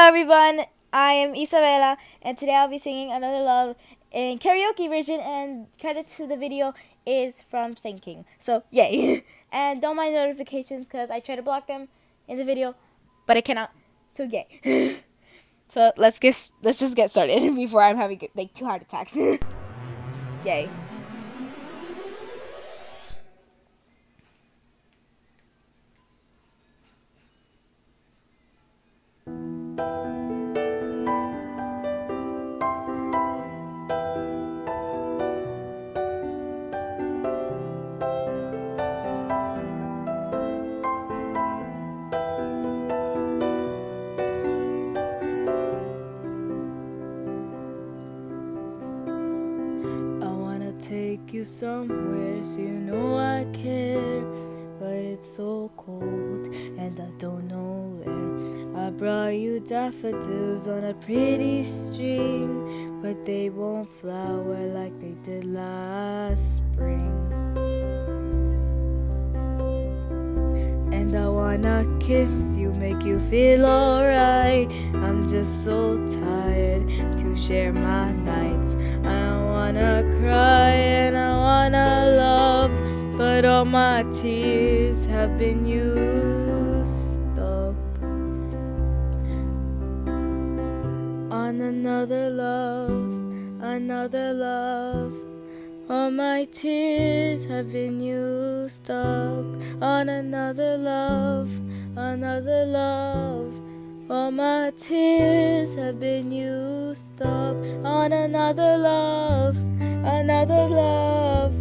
everyone, I am Isabella and today I'll be singing Another Love in karaoke version, and credits to the video is from Saint King. So yay. And don't mind notifications because I try to block them in the video, but I cannot. So yay. So let's just get started before I'm having like 2 heart attacks. Yay. Take you somewhere so you know I care, but it's so cold and I don't know where. I brought you daffodils on a pretty string, but they won't flower like they did last spring. And I wanna kiss you, make you feel alright. I'm just so tired to share my nights. I wanna cry and I wanna love, but all my tears have been used up on another love, another love. All my tears have been used up on another love, another love. All my tears have been used up on another love, another love.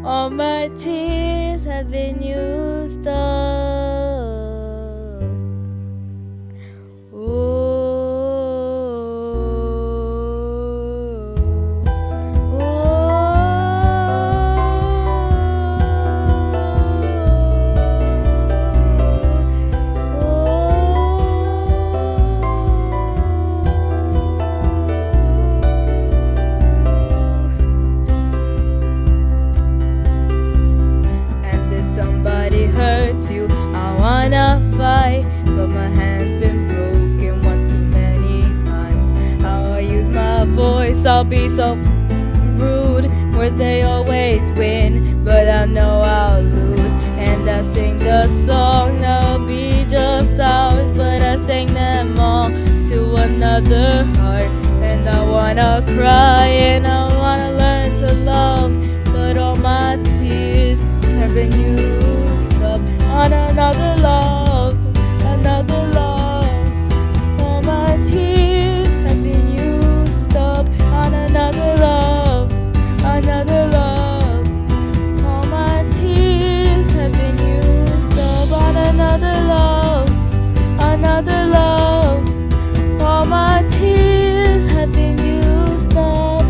All my tears have been used up. But my hand's been broken one too many times. How I use my voice, I'll be so rude. Words they always win, but I know I'll lose. And I sing the song that'll be just ours, but I sang them all to another heart. And I wanna cry and I wanna learn to love, but all my tears have been used up on another love, another love. All my tears have been used up on another love, another love. All my tears have been used up on another love, another love. All my tears have been used up.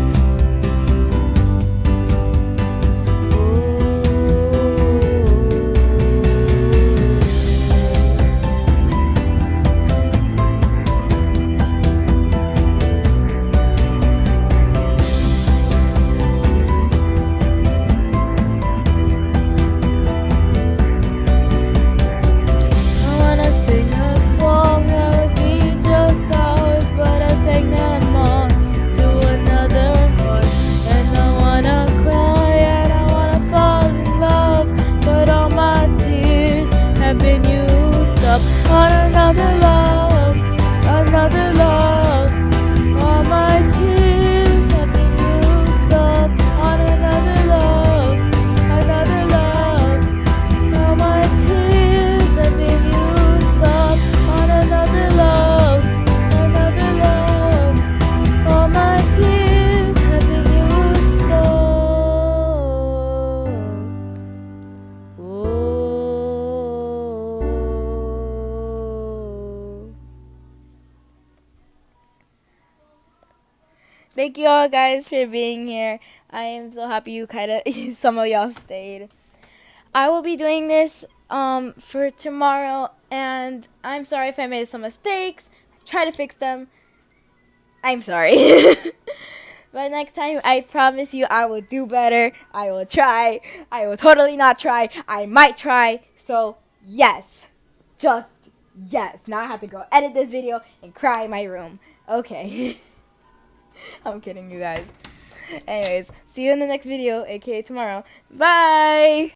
On another love, another love. All my tears have been used up on another love, another love. All my tears have been used up on another love, another love. All my tears have been used up. Oh. Thank you all guys for being here. I am so happy you some of y'all stayed. I will be doing this for tomorrow, and I'm sorry if I made some mistakes. Try to fix them. I'm sorry. But next time, I promise you I will do better. I will try. I will totally not try. I might try. So yes, just Yes, now I have to go edit this video and cry in my room. Okay. I'm kidding, you guys. Anyways, see you in the next video, aka tomorrow. Bye!